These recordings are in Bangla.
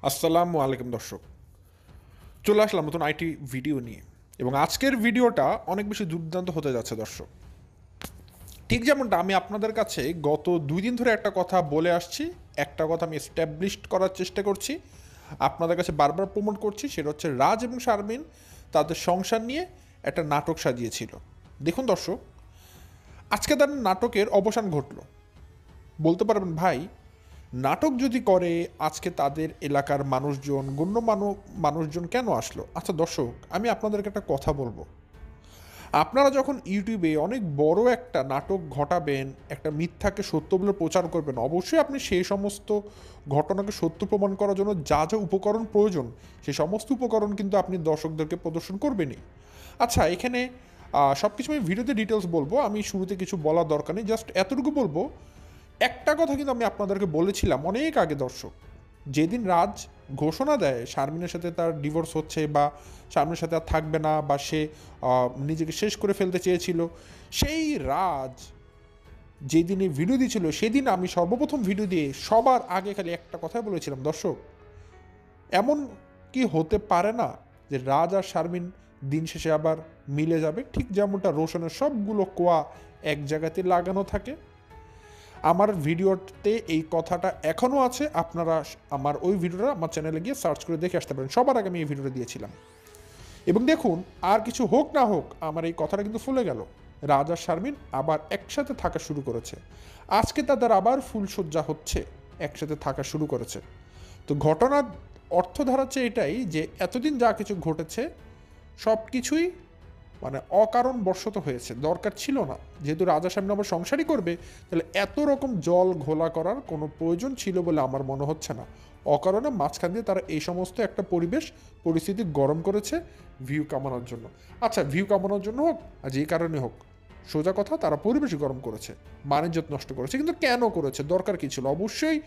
আসসালামু আলাইকুম দর্শক, চলে আসলাম নতুন আইটি ভিডিও নিয়ে। এবং আজকের ভিডিওটা অনেক বেশি দুর্দান্ত হতে যাচ্ছে দর্শক। ঠিক যেমনটা আমি আপনাদের কাছে গত 2 দিন ধরে একটা কথা বলে আসছি, একটা কথা আমি এস্টাবলিশড করার চেষ্টা করছি, আপনাদের কাছে বারবার প্রমোট করছি, সেটা হচ্ছে রাজ এবং শারমিন তাদের সংসার নিয়ে একটা নাটক সাজিয়েছিল। দেখুন দর্শক, আজকে তার নাটকের অবসান ঘটলো। বলতে পারবেন ভাই, নাটক যদি করে আজকে তাদের এলাকার মানুষজন, গণ্যমান্য মানুষজন কেন আসলো? আচ্ছা দর্শক, আমি আপনাদেরকে একটা কথা বলবো। আপনারা যখন ইউটিউবে অনেক বড় একটা নাটক ঘটাবেন, একটা মিথ্যাকে সত্য বলে প্রচার করবেন, অবশ্যই আপনি সেই সমস্ত ঘটনাকে সত্য প্রমাণ করার জন্য যা যা উপকরণ প্রয়োজন, সেই সমস্ত উপকরণ কিন্তু আপনি দর্শকদেরকে প্রদর্শন করবেনই। আচ্ছা, এখানে সব কিছু আমি ভিডিওতে ডিটেলস বলবো, আমি শুরুতে কিছু বলার দরকার নেই, জাস্ট এতটুকু বলবো। একটা কথা কিন্তু আমি আপনাদেরকে বলেছিলাম অনেক আগে দর্শক, যেদিন রাজ ঘোষণা দেয় শারমিনের সাথে তার ডিভোর্স হচ্ছে বা শারমিনের সাথে আর থাকবে না, বা সে নিজেকে শেষ করে ফেলতে চেয়েছিল, সেই রাজ যেদিন এই ভিডিও দিয়েছিল, সেদিন আমি সর্বপ্রথম ভিডিও দিয়ে সবার আগে খালি একটা কথাই বলেছিলাম, দর্শক, এমন কি হতে পারে না যে রাজ আর শারমিন দিন শেষে আবার মিলে যাবে, ঠিক যেমনটা রোশনের সবগুলো কোয়া এক জায়গাতে লাগানো থাকে। আমার ভিডিওতে এই কথাটা এখনও আছে, আপনারা আমার ওই ভিডিওটা আমার চ্যানেলে গিয়ে সার্চ করে দেখে আসতে পারেন, সবার আগে আমি এই ভিডিওটা দিয়েছিলাম। এবং দেখুন, আর কিছু হোক না হোক, আমার এই কথাটা কিন্তু ফুলে গেল। রাজ আর শারমিন আবার একসাথে থাকা শুরু করেছে, আজকে তাদের আবার ফুলসজ্জা হচ্ছে, একসাথে থাকা শুরু করেছে। তো ঘটনার অর্থ দাঁড়াচ্ছে এটাই যে এতদিন যা কিছু ঘটেছে সব কিছুই মানে অকারণ বর্ষত হয়েছে, দরকার ছিল না। যেহেতু রাজা সামনে আবার সংসারই করবে, তাহলে এত রকম জল ঘোলা করার কোনো প্রয়োজন ছিল বলে আমার মনে হচ্ছে না। অকারণে মাঝখান দিয়ে তারা এই সমস্ত একটা পরিস্থিতি গরম করেছে ভিউ কামানোর জন্য। আচ্ছা, ভিউ কামানোর জন্য হোক আর যে কারণে হোক, সোজা কথা, তারা পরিবেশ গরম করেছে, বাণিজ্য নষ্ট করেছে। কিন্তু কেন করেছে, দরকার কী ছিল? অবশ্যই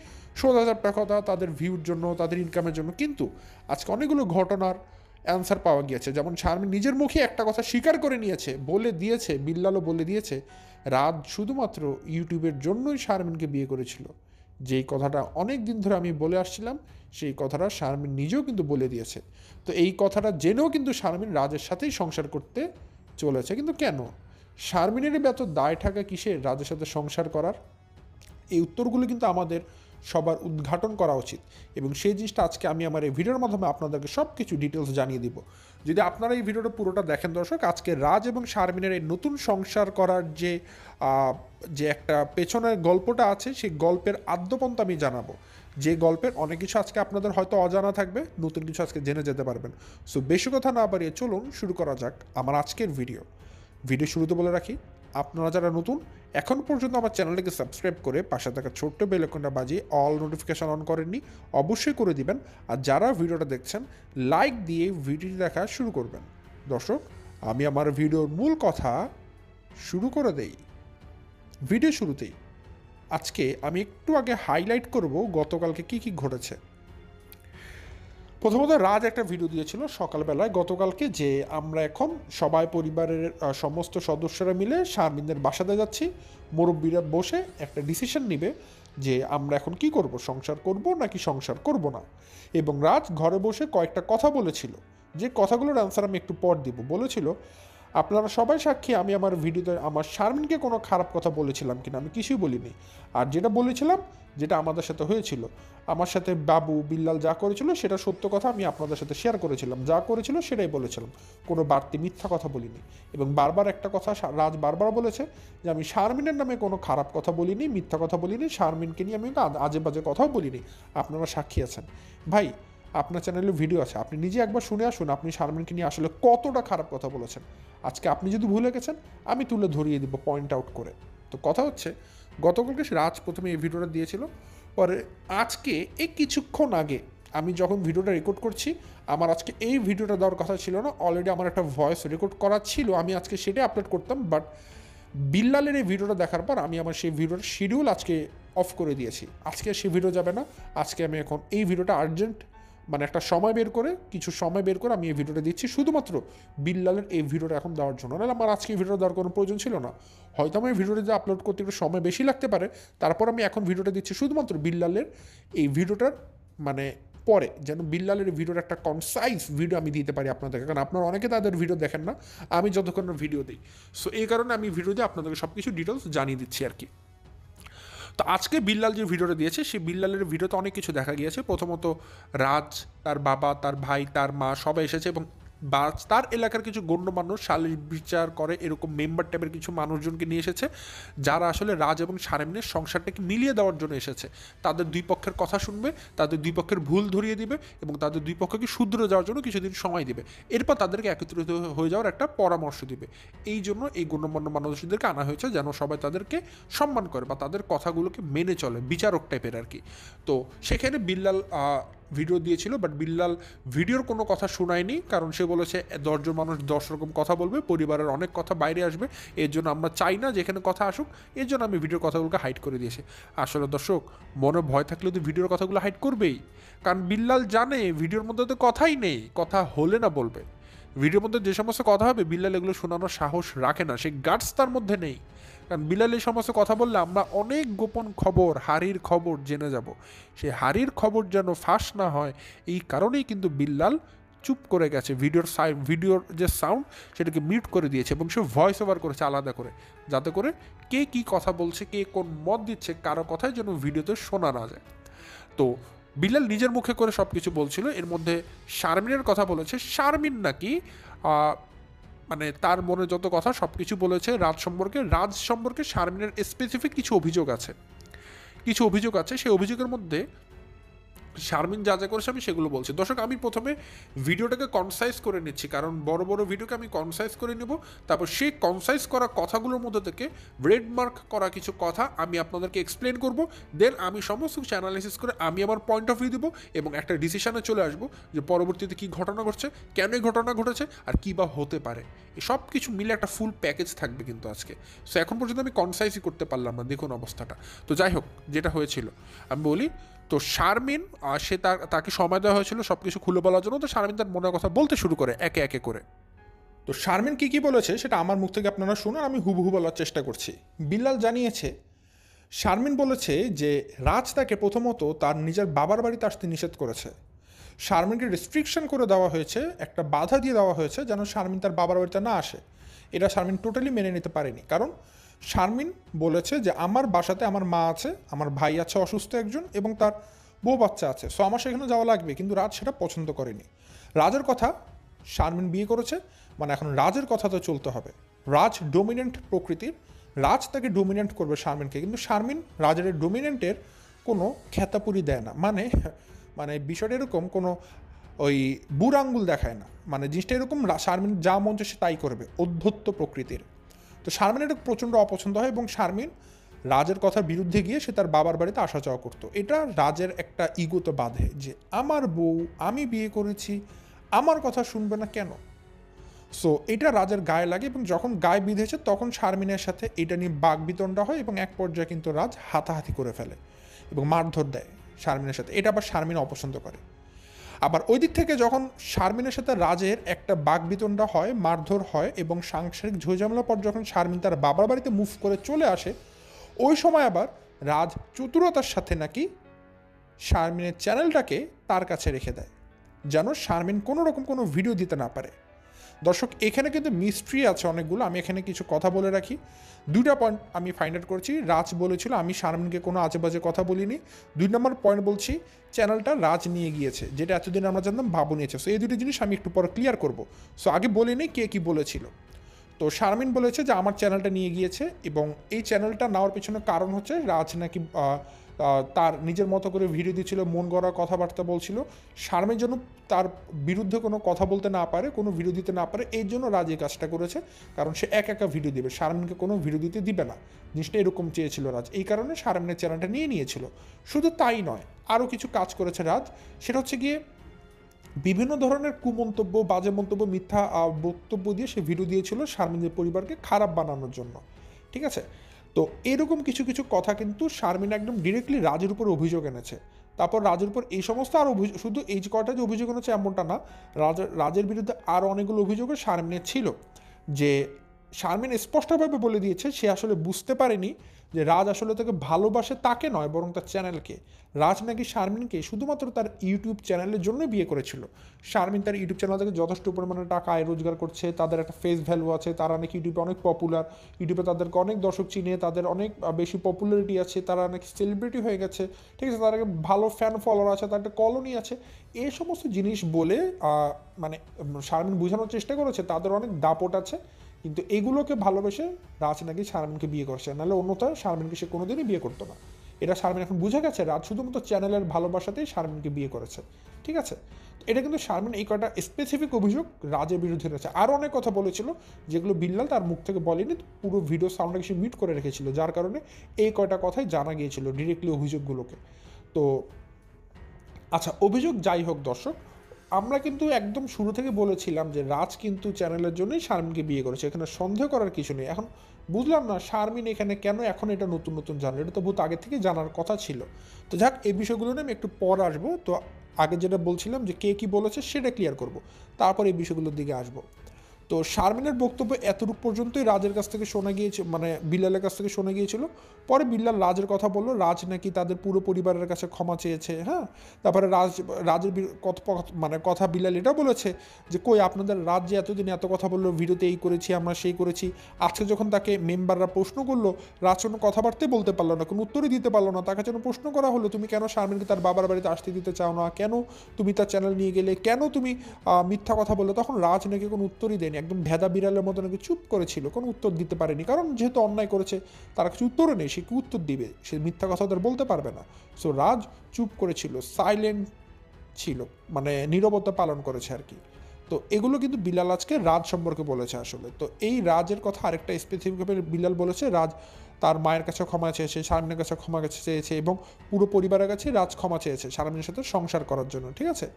সোজা চাপটা কথা, তাদের ভিউর জন্য, তাদের ইনকামের জন্য। কিন্তু আজকে অনেকগুলো ঘটনার অ্যান্সার পাওয়া গিয়েছে। যেমন শারমিন নিজের মুখে একটা কথা স্বীকার করে নিয়েছে, বলে দিয়েছে, বিল্লালও বলে দিয়েছে, রাজ শুধুমাত্র ইউটিউবের জন্যই শারমিনকে বিয়ে করেছিল। যেই কথাটা অনেক দিন ধরে আমি বলে আসছিলাম, সেই কথাটা শারমিন নিজেও কিন্তু বলে দিয়েছে। তো এই কথাটা জেনেও কিন্তু শারমিন রাজের সাথেই সংসার করতে চলেছে। কিন্তু কেন? শারমিনের এত দায় থাকা কিসের রাজের সাথে সংসার করার? এই উত্তরগুলো কিন্তু আমাদের সবার উদ্ঘাটন করা উচিত, এবং সেই জিনিসটা আজকে আমি আমার এই ভিডিওর মাধ্যমে আপনাদেরকে সব কিছু ডিটেলস জানিয়ে দিব। যদি আপনারা এই ভিডিওটা পুরোটা দেখেন দর্শক, আজকে রাজ এবং শারমিনের এই নতুন সংসার করার যে একটা পেছনের গল্পটা আছে, সেই গল্পের আদ্যপন্ত আমি জানাবো। যে গল্পের অনেক কিছু আজকে আপনাদের হয়তো অজানা থাকবে, নতুন কিছু আজকে জেনে যেতে পারবেন। সো বেশি কথা না বাড়িয়ে চলুন শুরু করা যাক আমার আজকের ভিডিও শুরুতে বলে রাখি, আপনারা যারা নতুন এখন পর্যন্ত আমার চ্যানেলটিকে সাবস্ক্রাইব করে পাশে থাকা ছোট্ট বেল আইকনটা বাজিয়ে অল নোটিফিকেশন অন করেননি, অবশ্যই করে দিবেন। আর যারা ভিডিওটা দেখছেন, লাইক দিয়ে ভিডিওটি দেখা শুরু করবেন। দর্শক, আমি আমার ভিডিওর মূল কথা শুরু করে দেই। ভিডিও শুরুতেই আজকে আমি একটু আগে হাইলাইট করব গতকালকে কি কি ঘটেছে। প্রথমত, রাজ একটা ভিডিও দিয়েছিল সকালবেলায় গতকালকে, যে আমরা এখন সবাই পরিবারের সমস্ত সদস্যরা মিলে শারমিনদের বাসাতে যাচ্ছি, মুরব্বীরা বসে একটা ডিসিশন নিবে যে আমরা এখন কি করব, সংসার করব নাকি সংসার করব না। এবং রাজ ঘরে বসে কয়েকটা কথা বলেছিল, যে কথাগুলোর অ্যান্সার আমি একটু পর দিব। বলেছিল, আপনারা সবাই সাক্ষী, আমি আমার ভিডিওতে আমার শারমিনকে কোনো খারাপ কথা বলেছিলাম কিনা, আমি কিছুই বলিনি। আর যেটা বলেছিলাম, যেটা আমাদের সাথে হয়েছিল, আমার সাথে বাবু বিল্লাল যা করেছিল সেটা সত্য কথা আমি আপনাদের সাথে শেয়ার করেছিলাম, যা করেছিল সেটাই বলেছিলাম, কোনো বাড়তি মিথ্যা কথা বলিনি। এবং বারবার একটা কথা রাজ বারবার বলেছে যে আমি শারমিনের নামে কোনো খারাপ কথা বলিনি, মিথ্যা কথা বলিনি, শারমিনকে নিয়ে আমি আজে বাজে কথাও বলিনি। আপনারা সাক্ষী আছেন। ভাই, আপনার চ্যানেলে ভিডিও আছে, আপনি নিজে একবার শুনে আসুন আপনি শারমিনকে নিয়ে আসলে কতটা খারাপ কথা বলেছেন। আজকে আপনি যদি ভুলে গেছেন, আমি তুলে ধরিয়ে দিব পয়েন্ট আউট করে। তো কথা হচ্ছে, গতকালকে রাজ প্রথমে এই ভিডিওটা দিয়েছিল, পরে আজকে এই কিছুক্ষণ আগে আমি যখন ভিডিওটা রেকর্ড করছি, আমার আজকে এই ভিডিওটা দেওয়ার কথা ছিল না, অলরেডি আমার একটা ভয়েস রেকর্ড করা ছিল, আমি আজকে সেটাই আপলোড করতাম। বাট বিল্লালের এই ভিডিওটা দেখার পর আমি আমার সেই ভিডিওর শিডিউল আজকে অফ করে দিয়েছি। আজকে সেই ভিডিও যাবে না, আজকে আমি এখন এই ভিডিওটা আর্জেন্ট, মানে একটা সময় বের করে, কিছু সময় বের করে আমি এই ভিডিওটা দিচ্ছি শুধুমাত্র বিল্লালের এই ভিডিওটা এখন দেওয়ার জন্য। নাহলে আমার আজকে এই ভিডিওটা দেওয়ার কোনো প্রয়োজন ছিল না। হয়তো আমার এই ভিডিওটা যে আপলোড করতে একটু সময় বেশি লাগতে পারে, তারপর আমি এখন ভিডিওটা দিচ্ছি শুধুমাত্র বিল্লালের এই ভিডিওটার মানে পরে যেন বিল্লালের ভিডিওর একটা কনসাইজ ভিডিও আমি দিতে পারি আপনাদেরকে, কারণ আপনারা অনেকে তাদের ভিডিও দেখেন না, আমি যতক্ষণ ভিডিও দিই। সো এই কারণে আমি ভিডিও দিয়ে আপনাদেরকে সব কিছু ডিটেলস জানিয়ে দিচ্ছি আর কি। তো আজকে বিল্লাল যে ভিডিওটা দিয়েছে সেই বিল্লালের ভিডিওতে অনেক কিছু দেখা গিয়েছে। প্রথমত রাজ, তার বাবা, তার ভাই, তার মা সবাই এসেছে এবং তার এলাকার কিছু গণ্যমান্য সালিশ বিচার করে এরকম মেম্বার টাইপের কিছু মানুষজনকে নিয়ে এসেছে, যারা আসলে রাজ এবং শারমিনের সংসারটাকে মিলিয়ে দেওয়ার জন্য এসেছে। তাদের দুই পক্ষের কথা শুনবে, তাদের দুই পক্ষের ভুল ধরিয়ে দিবে এবং তাদের দুই পক্ষকে শুধরে যাওয়ার জন্য কিছুদিন সময় দিবে, এরপর তাদেরকে একত্রিত হয়ে যাওয়ার একটা পরামর্শ দিবে। এই জন্য এই গণ্যমান্য মানুষদেরকে আনা হয়েছে যেন সবাই তাদেরকে সম্মান করে বা তাদের কথাগুলোকে মেনে চলে, বিচারক টাইপের আর কি। তো সেখানে বিল্লাল ভিডিও দিয়েছিল, বাট বিল্লাল ভিডিওর কোনো কথা শোনায়নি, কারণ সে বলেছে 10 জন মানুষ 10 রকম কথা বলবে, পরিবারের অনেক কথা বাইরে আসবে, এর জন্য আমরা চাই না যেখানে কথা আসুক, এর জন্য আমি ভিডিওর কথাগুলোকে হাইড করে দিয়েছি। আসলে দর্শক, মনে ভয় থাকলে তো ভিডিওর কথাগুলো হাইড করবেই, কারণ বিল্লাল জানে ভিডিওর মধ্যে তো কথাই নেই, কথা হলে না বলবে। ভিডিওর মধ্যে যে সমস্ত কথা হবে বিল্লাল এগুলো শোনানোর সাহস রাখে না, সেই গাটস তার মধ্যে নেই। কারণ বিল্লাল এই সমস্ত কথা বললে আমরা অনেক গোপন খবর, হারির খবর জেনে যাব। সেই হারির খবর যেন ফাঁস না হয়, এই কারণেই কিন্তু বিল্লাল চুপ করে গেছে। ভিডিওর যে সাউন্ড সেটাকে মিউট করে দিয়েছে এবং সে ভয়েস ওভার করেছে আলাদা করে, যাতে করে কে কী কথা বলছে, কে কোন মত দিচ্ছে, কারো কথাই যেন ভিডিওতে শোনা না যায়। তো বিল্লাল নিজের মুখে করে সব কিছু বলছিল। এর মধ্যে শারমিনের কথা বলেছে, শারমিন নাকি মানে তার মনে যত কথা সব কিছু বলেছে রাজ সম্পর্কে শারমিনের স্পেসিফিক কিছু অভিযোগ আছে, সেই অভিযোগের মধ্যে শারমিন যা যা করেছে আমি সেগুলো বলছি। দর্শক, আমি প্রথমে ভিডিওটাকে কনসাইজ করে নিচ্ছি, কারণ বড় বড় ভিডিওকে আমি কনসাইজ করে নেব, তারপর সেই কনসাইজ করা কথাগুলোর মধ্যে থেকে রেড মার্ক করা কিছু কথা আমি আপনাদেরকে এক্সপ্লেন করব। দেন আমি সমস্ত কিছু অ্যানালাইসিস করে আমি আমার পয়েন্ট অফ ভিউ দেবো এবং একটা ডিসিশনে চলে আসবো যে পরবর্তীতে কী ঘটনা ঘটছে, কেন এই ঘটনা ঘটেছে, আর কী বা হতে পারে। এই সব কিছু মিলে একটা ফুল প্যাকেজ থাকবে কিন্তু আজকে। সো এখন পর্যন্ত আমি কনসাইজই করতে পারলাম না, দেখুন অবস্থাটা। তো যাই হোক, যেটা হয়েছিল আমি বলি। তো শারমিন, সে তাকে সময় দেওয়া হয়েছিল সব কিছু খুলে বলার জন্য। তো শারমিন তার মনের কথা বলতে শুরু করে একে একে করে। তো শারমিন কী কী বলেছে সেটা আমার মুখ থেকে আপনারা শুনুন, আমি হুবহু বলার চেষ্টা করছি। বিল্লাল জানিয়েছে, শারমিন বলেছে যে রাজ তাকে প্রথমত তার নিজের বাবার বাড়িতে আসতে নিষেধ করেছে। শারমিনকে রেস্ট্রিকশন করে দেওয়া হয়েছে, একটা বাধা দিয়ে দেওয়া হয়েছে যেন শারমিন তার বাবার বাড়িতে না আসে। এটা শারমিন টোটালি মেনে নিতে পারেনি, কারণ শারমিন বলেছে যে আমার বাসাতে আমার মা আছে, আমার ভাই আছে অসুস্থ একজন, এবং তার বউ বাচ্চা আছে, সো আমার সেখানে যাওয়া লাগবে। কিন্তু রাজ সেটা পছন্দ করেনি। রাজের কথা, শারমিন বিয়ে করেছে মানে এখন রাজের কথা তো চলতে হবে। রাজ ডোমিনেন্ট প্রকৃতির, রাজ তাকে ডোমিনেন্ট করবে শারমিনকে, কিন্তু শারমিন রাজের ডোমিনেন্টের কোনো খ্যাতাপুরি দেয় না। মানে বিষয়টা এরকম, কোনো ওই বুড় আঙ্গুল দেখায় না, মানে জিনিসটা এরকম শারমিন যা মন চায় সে তাই করবে, অধ্যত্ত প্রকৃতির। তো শারমিনের এটা প্রচণ্ড অপছন্দ হয় এবং শারমিন রাজের কথার বিরুদ্ধে গিয়ে সে তার বাবার বাড়িতে আসা যাওয়া করতো। এটা রাজের একটা ইগোতে বাঁধে যে আমার বউ, আমি বিয়ে করেছি, আমার কথা শুনবে না কেন। সো এটা রাজের গায়ে লাগে এবং যখন গায়ে বিঁধেছে তখন শারমিনের সাথে এটা নিয়ে বাকবিতণ্ডা হয় এবং এক পর্যায়ে কিন্তু রাজ হাতাহাতি করে ফেলে এবং মারধর দেয় শারমিনের সাথে। এটা আবার শারমিন অপছন্দ করে। আবার ওই দিক থেকে যখন শারমিনের সাথে রাজের একটা বাকবিতণ্ডা হয়, মারধর হয় এবং সাংসারিক ঝুঁঝামেলার পর যখন শারমিন তার বাবার বাড়িতে মুভ করে চলে আসে, ওই সময় আবার রাজ চতুরতার সাথে নাকি শারমিনের চ্যানেলটাকে তার কাছে রেখে দেয় যেন শারমিন কোনো রকম কোনো ভিডিও দিতে না পারে। দর্শক, এখানে কিন্তু মিস্ট্রি আছে অনেকগুলো, আমি এখানে কিছু কথা বলে রাখি। 2টা পয়েন্ট আমি ফাইন্ড আউট করছি। রাজ বলেছিল আমি শারমিনকে কোনো আজে বাজে কথা বলিনি। 2 নম্বর পয়েন্ট বলছি, চ্যানেলটা রাজ নিয়ে গিয়েছে, যেটা এতদিন আমরা জানতাম বাবু নিয়েছে। সো এই দুটো জিনিস আমি একটু পরে ক্লিয়ার করব। সো আগে বলিনি কে কী বলেছিল। তো শারমিন বলেছে যে আমার চ্যানেলটা নিয়ে গিয়েছে এবং এই চ্যানেলটা নেওয়ার পেছনে কারণ হচ্ছে রাজ নাকি তার নিজের মতো করে ভিডিও দিচ্ছিল, মন গড়া কথাবার্তা বলছিল। শারমিন যেন তার বিরুদ্ধে কোনো কথা বলতে না পারে, কোনো ভিডিও দিতে না পারে, এই জন্য রাজ এই কাজটা করেছে। কারণ সে একা ভিডিও দেবে, শারমিনকে কোনো ভিডিও দিতে দিবে না, জিনিসটা এরকম চেয়েছিল রাজ। এই কারণে শারমিনের চ্যানেলটা নিয়ে নিয়েছিল। শুধু তাই নয়, আরও কিছু কাজ করেছে রাজ। সেটা হচ্ছে গিয়ে বিভিন্ন ধরনের কুমন্তব্য, বাজে মন্তব্য, মিথ্যা বক্তব্য দিয়ে সে ভিডিও দিয়েছিল শারমিনের পরিবারকে খারাপ বানানোর জন্য। ঠিক আছে? তো এরকম কিছু কিছু কথা কিন্তু শারমিন একদম ডিরেক্টলি রাজের উপর অভিযোগ এনেছে। তারপর রাজের উপর এই সমস্ত আর অভিযোগ, শুধু এই কটা যে অভিযোগ এনেছে এমনটা না, রাজের বিরুদ্ধে আরও অনেকগুলো অভিযোগও শারমিনের ছিল। যে শারমিন স্পষ্টভাবে বলে দিয়েছে সে আসলে বুঝতে পারেনি যে রাজ আসলে তাকে ভালোবাসে তাকে নয়, বরং তার চ্যানেলকে। রাজ নাকি শারমিনকে শুধুমাত্র তার ইউটিউব চ্যানেলের জন্য বিয়ে করেছিল। শারমিন তার ইউটিউব চ্যানেল থেকে যথেষ্ট পরিমাণে টাকা আয় রোজগার করছে, তাদের একটা ফেস ভ্যালু আছে, তারা নাকি ইউটিউবে অনেক পপুলার, ইউটিউবে তাদেরকে অনেক দর্শক চিনে, তাদের অনেক বেশি পপুলারিটি আছে, তারা নাকি সেলিব্রিটি হয়ে গেছে, ঠিক আছে, তাদের ভালো ফ্যান ফলোয়ার আছে, তার একটা কলোনি আছে। এই সমস্ত জিনিস বলে মানে শারমিন বোঝানোর চেষ্টা করেছে তাদের অনেক দাপট আছে, কিন্তু এগুলোকে ভালোবেসে রাজ নাকি শারমিনকে বিয়ে করছে, নাহলে অন্যথায় শারমিনকে সে কোনোদিনই বিয়ে করতো না। এটা শারমিন এখন বুঝে গেছে, রাজ শুধুমাত্র চ্যানেলের ভালোবাসাতেই শারমিনকে বিয়ে করেছে, ঠিক আছে। এটা কিন্তু শারমিন এই কয়টা স্পেসিফিক অভিযোগ রাজের বিরুদ্ধে রয়েছে। আরও অনেক কথা বলেছিল যেগুলো বিল্লাল তার মুখ থেকে বলেনি, পুরো ভিডিও সাউন্ডটাকে সে মিউট করে রেখেছিল, যার কারণে এই কয়টা কথাই জানা গিয়েছিল ডিরেক্টলি অভিযোগগুলোকে। তো আচ্ছা, অভিযোগ যাই হোক দর্শক, আমরা কিন্তু একদম শুরু থেকে বলেছিলাম যে রাজ কিন্তু চ্যানেলের জন্যই শারমিনকে বিয়ে করেছে, এখানে সন্দেহ করার কিছু নেই। এখন বুঝলাম না শারমিন এখানে কেন এখন এটা নতুন নতুন জানলো, এটা তো বহুত আগে থেকে জানার কথা ছিল। তো যাক, এই বিষয়গুলো নিয়ে আমি একটু পর আসবো। তো আগে যেটা বলছিলাম যে কে কী বলেছে সেটা ক্লিয়ার করব, তারপর এই বিষয়গুলোর দিকে আসবো। তো শারমিনের বক্তব্য এতটুকু পর্যন্তই রাজের কাছ থেকে শোনা গিয়েছিল, মানে বিল্লালের কাছ থেকে শোনা গিয়েছিল। পরে বিল্লাল রাজের কথা বললো, রাজ নাকি তাদের পুরো পরিবারের কাছে ক্ষমা চেয়েছে। হ্যাঁ, তারপরে রাজের মানে কথা বিল্লাল এটা বলেছে যে কই আপনাদের রাজ যে এতদিন এত কথা বললো, ভিডিওতে এই করেছি আমরা সেই করেছি, আজকে যখন তাকে মেম্বাররা প্রশ্ন করলো, রাজ কোনো কথাবার্তাই বলতে পারলো না, কোনো উত্তরই দিতে পারলো না। তাকে যেন প্রশ্ন করা হলো তুমি কেন শারমিনকে তার বাবার বাড়িতে আসতে দিতে চাও না, কেন তুমি তার চ্যানেল নিয়ে গেলে, কেন তুমি মিথ্যা কথা বললে, তখন রাজ নাকি কোনো উত্তরই দেয়নি, একদম ভেদা বিড়ালের মতো নাকি চুপ করেছিল, কোনো উত্তর দিতে পারেনি, কারণ যেহেতু অন্যায় করেছে তার কিছু উত্তরও নেই, সে কি উত্তর দিবে, সে মিথ্যা কথা তাদের বলতে পারবে না। সো রাজ চুপ করেছিল, সাইলেন্ট ছিল, মানে নীরবতা পালন করেছে আর কি। তো এগুলো কিন্তু বিলাল আজকে রাজ সম্পর্কে বলেছে আসলে। তো এই রাজের কথা আরেকটা স্পেসিফিকভাবে বিলাল বলেছে, রাজ তার মায়ের কাছে ক্ষমা চেয়েছে, শারমিনের কাছে ক্ষমা চেয়েছে, এবং পুরো পরিবারের কাছে রাজ ক্ষমা চেয়েছে শারমিনের সাথে সংসার করার জন্য, ঠিক আছে।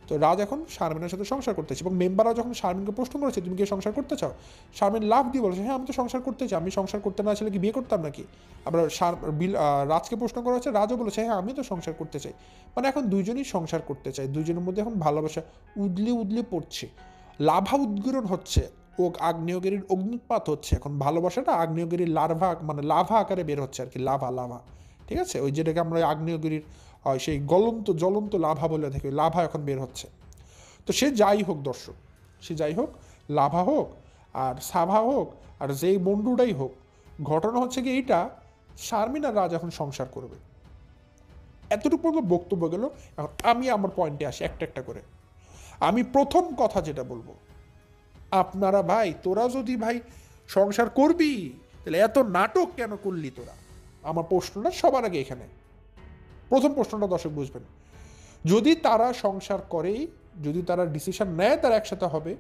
তো রাজ এখন শারমিনের সাথে সংসার করতেছে, এবং মেম্বাররা যখন শারমিনকে প্রশ্ন করেছে তুমি কি সংসার করতে চাও, শারমিন লাভ দিয়ে বলেছে হ্যাঁ আমি তো সংসার করতে চাই, আমি সংসার করতে না চাইলে কি বিয়ে করতাম নাকি। আবার রাজকে প্রশ্ন করা হচ্ছে, রাজও বলেছে হ্যাঁ আমি তো সংসার করতে চাই। মানে এখন দুজনই সংসার করতে চাই, দুজনের মধ্যে এখন ভালোবাসা উদলে উদলে পড়ছে, লাভা উদ্গীরণ হচ্ছে, ও আগ্নেয়গিরির অগ্নুৎপাত হচ্ছে, এখন ভালোবাসাটা আগ্নেয়গিরির লার্ভা মানে লাভা আকারে বের হচ্ছে আর কি, লাভা লাভা, ঠিক আছে, ওই যেটাকে আমরা আগ্নেয়গিরির সেই জ্বলন্ত লাভা বলে থাকি, লাভা এখন বের হচ্ছে। তো সে যাই হোক দর্শক, সে যাই হোক, লাভা হোক আর সাভা হোক আর যেই বন্ধুটাই হোক, ঘটনা হচ্ছে কি এইটা, শারমিন আর রাজ এখন সংসার করবে, এতটুকু পর্যন্ত বক্তব্য গেল। এখন আমি আমার পয়েন্টে আসি একটা একটা করে। আমি প্রথম কথা যেটা বলবো, আপনারা ভাই, তোরা যদি ভাই সংসার করবি তাহলে এত নাটক কেন করলি তোরা, আমার প্রশ্নটা সবার আগে এখানে, প্রথম প্রশ্নটা দর্শক বুঝবেন। যদি তারা সংসার করেই, যদি তারা ডিসিশন নেয় তারা একসাথে হবে,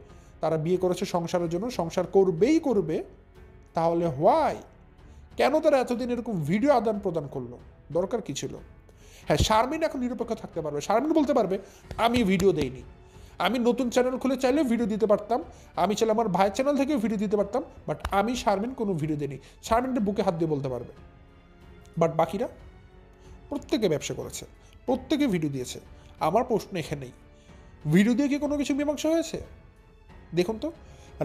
তারা বিয়ে করেছে সংসারের জন্য, সংসার করবেই করবে, তাহলে হোয়াই, কেন তারা এতদিন এরকম ভিডিও আদান প্রদান করলো, দরকার কি ছিল। হ্যাঁ, শারমিন এখন নিরপেক্ষ থাকতে পারবে, শারমিন বলতে পারবে আমি ভিডিও দেইনি, আমি নতুন চ্যানেল খুলে চাইলে ভিডিও দিতে পারতাম, আমি চাইলে আমার ভাইয়ের চ্যানেল থেকেও ভিডিও দিতে পারতাম, বাট আমি শারমিন কোনো ভিডিও দিইনি, শারমিনটা বুকে হাত দিয়ে বলতে পারবে। বাট বাকিরা প্রত্যেকে ব্যবসা করেছে, প্রত্যেকে ভিডিও দিয়েছে। আমার প্রশ্ন এখানেই, ভিডিও দিয়ে কি কোনো কিছু মীমাংসা হয়েছে? দেখুন তো,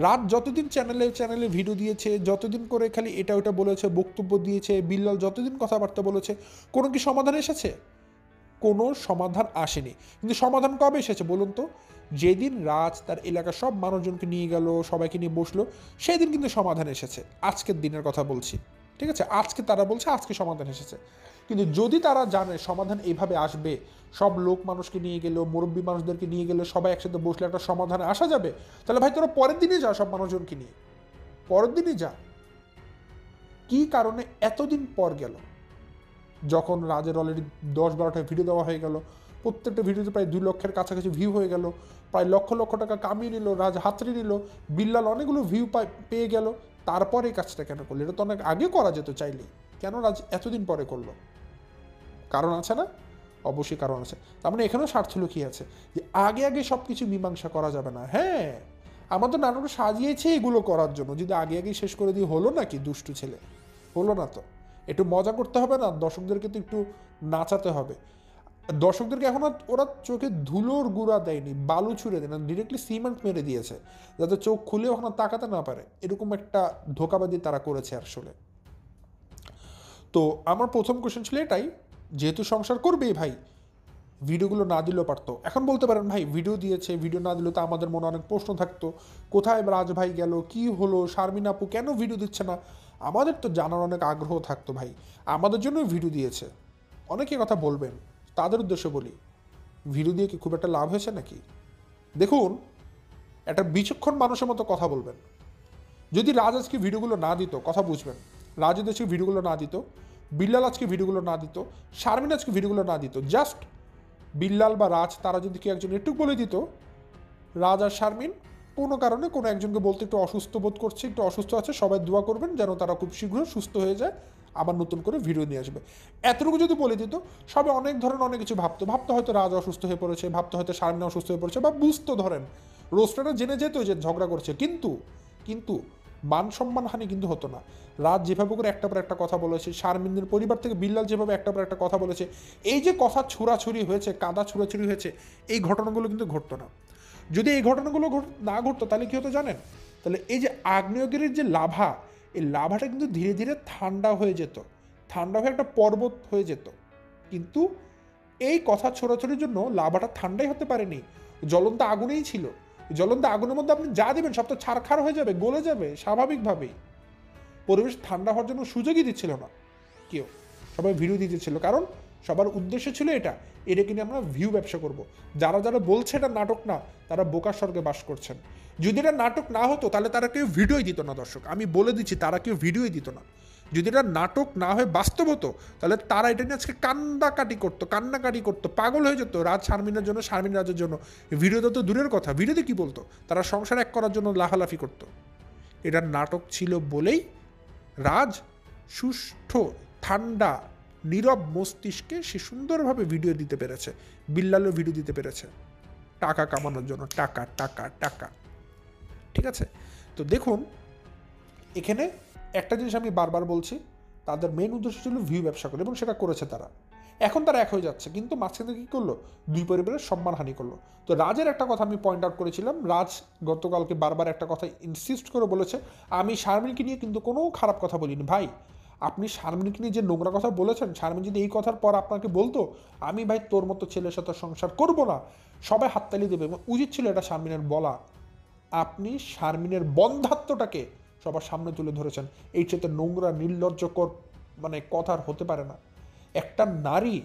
রাত যতদিন চ্যানেলে ভিডিও দিয়েছে, যতদিন করে খালি এটা ওটা বলেছে, বক্তব্য দিয়েছে, বিল্লাল যতদিন কথাবার্তা বলেছে, কোনো কি সমাধান এসেছে? কোনো সমাধান আসেনি। কিন্তু সমাধান কবে এসেছে বলুন তো? যেদিন রাজ তার এলাকার সব মানুষজনকে নিয়ে গেল, সবাইকে নিয়ে বসলো, সেই দিন কিন্তু সমাধান এসেছে। আজকের দিনের কথা বলছি, ঠিক আছে, আজকে তারা বলছে আজকে সমাধান এসেছে। কিন্তু যদি তারা জানে সমাধান এইভাবে আসবে, সব লোক মানুষকে নিয়ে গেল, মুরব্বী মানুষদেরকে নিয়ে গেলে, সবাই একসাথে বসলে একটা সমাধানে আসা যাবে, তাহলে ভাই তোরা পরের দিনই যা, সব মানুষজনকে নিয়ে পরের দিনই যা। কি কারণে এতদিন পর গেল? যখন রাজের অলরেডি 10-12টা ভিডিও দেওয়া হয়ে গেল, প্রত্যেকটা ভিডিওতে প্রায় 2 লক্ষের কাছাকাছি ভিউ হয়ে গেল, প্রায় লক্ষ লক্ষ টাকা কামিয়ে নিল, রাজ হাতড়ে নিল, বিল্লাল অনেকগুলো ভিউ পেয়ে গেল, তারপরে এই কাজটা কেন করলো? এটা তো অনেক আগে করা যেত চাইলেই, কেন রাজ এতদিন পরে করলো? কারণ আছে না? অবশ্যই কারণ আছে। তার মানে এখানেও স্বার্থ লুকিয়ে আছে যে আগে আগে সব কিছু মীমাংসা করা যাবে না। হ্যাঁ, আমার তো নাটকটা সাজিয়েছে এগুলো করার জন্য, যদি আগে আগে শেষ করে দিয়ে হলো নাকি, দুষ্টু ছেলে হলো না তো। একটু মজা করতে হবে না, দর্শকদেরকে তো একটু নাচাতে হবে। দর্শকদেরকে এখন ওরা চোখে ধুলোর গুঁড়া দেয়নি, বালু ছুঁড়ে দেয় না, ডিরেক্টলি সিমেন্ট মেরে দিয়েছে, যাতে চোখ খুলে ওখানে তাকাতে না পারে, এরকম একটা ধোঁকাবাজি তারা করেছে আসলে। তো আমার প্রথম কোশ্চেন ছিল এটাই, যেহেতু সংসার করবেই ভাই, ভিডিওগুলো না দিলেও পারতো। এখন বলতে পারেন ভাই ভিডিও দিয়েছে, ভিডিও না দিলেও তো আমাদের মনে অনেক প্রশ্ন থাকতো, কোথায় রাজ ভাই গেল, কি হলো, শারমিন আপু কেন ভিডিও দিচ্ছে না, আমাদের তো জানার অনেক আগ্রহ থাকতো ভাই। আমাদের জন্যই ভিডিও দিয়েছে। অনেকে কথা বলবেন, তাদের উদ্দেশ্যে বলি, ভিডিও দিয়ে কি খুব একটা লাভ হয়েছে নাকি? দেখুন, একটা বিচক্ষণ মানুষের মতো কথা বলবেন। যদি রাজ আজকে ভিডিওগুলো না দিত, কথা বুঝবেন, রাজ যদি আজকে ভিডিওগুলো না দিত, বিল্লাল আজকে ভিডিওগুলো না দিত, শারমিন আজকে ভিডিওগুলো না দিত, জাস্ট বিল্লাল বা রাজ তারা যদি কি একজন একটু বলে দিত রাজ আর শারমিন কোনো কারণে কোনো একজনকে বলতে একটু অসুস্থ বোধ করছে, একটু অসুস্থ আছে, সবাই দোয়া করবেন যেন তারা খুব শীঘ্র সুস্থ হয়ে যায়, আবার নতুন করে ভিডিও নিয়ে আসবে, এতটুকু যদি বলে দিত, সবাই অনেক ধরনের অনেক কিছু ভাবতো হয়তো রাজ অসুস্থ হয়ে পড়েছে, ভাবতো হয়তো শারমিন অসুস্থ হয়ে পড়েছে, বা বুঝতো ধরেন রোস্টাররা জেনে যেত যে ঝগড়া করছে, কিন্তু মান সম্মানহানি কিন্তু হতো না। রাজ যেভাবে করে একটা পর একটা কথা বলেছে, শারমিনদের পরিবার থেকে বিল্লাল যেভাবে একটা পর একটা কথা বলেছে, এই যে কথা ছুড়াছুড়ি হয়েছে, কাদা ছুড়াছুড়ি হয়েছে, এই ঘটনাগুলো কিন্তু ঘটতো না। যদি এই ঘটনাগুলো না ঘটতো তাহলে কী হতো জানেন? তাহলে এই যে আগ্নেয়গিরির যে লাভা, এই লাভাটা কিন্তু ধীরে ধীরে ঠান্ডা হয়ে যেত, ঠান্ডা হয়ে একটা পর্বত হয়ে যেত। কিন্তু এই কথা ছড়াছড়ির জন্য লাভাটা ঠান্ডাই হতে পারেনি, জ্বলন্ত আগুনেই ছিল। জ্বলন্ত আগুনের মধ্যে আপনি যা দেবেন সব তো ছারখার হয়ে যাবে, গলে যাবে স্বাভাবিকভাবেই। পরিবেশ ঠান্ডা হওয়ার জন্য সুযোগই দিচ্ছিল না কেউ, সবাই ভিডিও দিতেছিল, কারণ সবার উদ্দেশ্য ছিল এটা কিনে আমরা ভিউ ব্যবসা করব। যারা যারা বলছে এটা নাটক না, তারা বোকার স্বর্গে বাস করছেন। যদি এটা নাটক না হতো তাহলে তারা কেউ ভিডিওই দিত না। দর্শক, আমি বলে দিচ্ছি, তারা কেউ ভিডিওই দিত না। যদি এটা নাটক না হয়ে বাস্তব হতো তাহলে তারা এটা নিয়ে আজকে কান্নাকাটি করতো, পাগল হয়ে যেত রাজ শারমিনের জন্য, শারমিন রাজের জন্য। ভিডিওতে তো দূরের কথা, ভিডিওতে কি বলতো, তারা সংসার এক করার জন্য লাফালাফি করতো। এটা নাটক ছিল বলেই রাজ সুষ্ঠু, ঠান্ডা, নীরব মস্তিষ্কে সে সুন্দরভাবে ভিডিও দিতে পেরেছে, বিল্লালও ভিডিও দিতে পেরেছে, টাকা কামানোর জন্য। টাকা টাকা টাকা, ঠিক আছে? তো দেখুন, এখানে একটা জিনিস আমি বারবার বলছি, তাদের মেন উদ্দেশ্য ছিল ভিউ ব্যবসা করে, এবং সেটা করেছে তারা। এখন তারা এক হয়ে যাচ্ছে, কিন্তু মাঝখানে কী করলো, দুই পরিবারের সম্মানহানি করলো। তো রাজের একটা কথা আমি পয়েন্ট আউট করেছিলাম, রাজ গতকালকে বারবার একটা কথা ইনসিস্ট করে বলেছে, আমি শারমিনকে নিয়ে কিন্তু কোনো খারাপ কথা বলিনি। ভাই, আপনি শারমিনকে নিয়ে যে নোংরা কথা বলেছেন, শারমিন যদি এই কথার পর আপনাকে বলতো আমি ভাই তোর মতো ছেলের সাথে সংসার করব না, সবাই হাততালি দেবে, এবং উচিত ছিল এটা শারমিনের বলা। আপনি শারমিনের বন্ধাত্মটাকে সবার সামনে তুলে ধরেছেন, এই চেয়ে নোংরা নির্লজ্জকর মানে কথা আর হতে পারে না। একটা নারী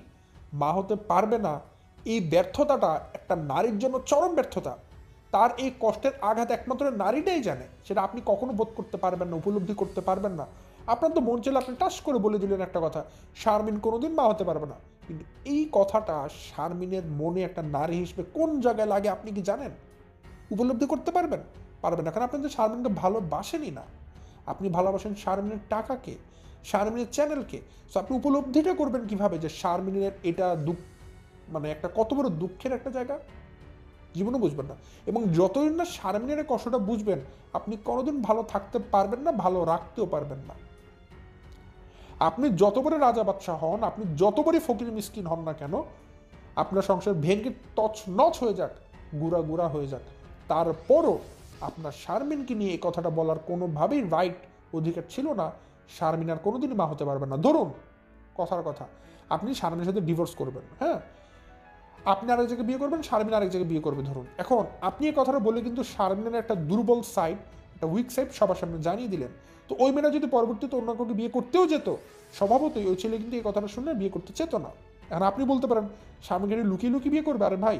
মা হতে পারবে না, এই ব্যর্থতাটা একটা নারীর জন্য চরম ব্যর্থতা। তার এই কষ্টের আঘাত একমাত্র নারীটাই জানে, সেটা আপনি কখনো বোধ করতে পারবেন না, উপলব্ধি করতে পারবেন না। আপনার তো মন চাইলে আপনি টাস করে বলে দিলেন একটা কথা, শারমিন কোনোদিন মা হতে পারবে না, কিন্তু এই কথাটা শারমিনের মনে একটা নারী হিসেবে কোন জায়গায় লাগে আপনি কি জানেন? উপলব্ধি করতে পারবেন না, কারণ আপনি তো শারমিনকে ভালোবাসেনই না। আপনি ভালোবাসেন শারমিনের টাকাকে, শারমিনের চ্যানেলকে। সো আপনি উপলব্ধিটা করবেন কিভাবে যে শারমিনের এটা দুঃখ, মানে একটা কত বড় দুঃখের একটা জায়গা, জীবনও বুঝবেন না। এবং যতদিন না শারমিনের কষ্টটা বুঝবেন, আপনি কোনোদিন ভালো থাকতে পারবেন না, ভালো রাখতেও পারবেন না। আপনি যত বড় রাজা বাদশাহ হন, আপনি যত বড় ফকির মিসকিন হন না কেন, আপনার সংসার ভেঙে তছনছ হয়ে যাক, গুঁড়া গুঁড়া হয়ে যাক, তারপরও আপনার শারমিনকে নিয়ে এই কথাটা বলার কোনোভাবেই রাইট অধিকার ছিল না। শারমিন আর কোনোদিনই মা হতে পারবেন না। ধরুন কথার কথা, আপনি শারমিনের সাথে ডিভোর্স করবেন, হ্যাঁ, আপনি আরেক জায়গায় বিয়ে করবেন, শারমিন আরেক জায়গায় বিয়ে করবে ধরুন। এখন আপনি এই কথাটা বলে কিন্তু শারমিনের একটা দুর্বল সাইড, একটা উইক সাইড সবার সামনে জানিয়ে দিলেন। তো ওই মেয়েরা যদি পরবর্তীতে অন্য কাউকে বিয়ে করতেও যেত, স্বভাবতই ওই ছেলে কিন্তু এই কথাটা শুনে বিয়ে করতে চেত না। এখন আপনি বলতে পারেন স্বামীকে লুকিয়ে লুকিয়ে বিয়ে করবে, আরে ভাই,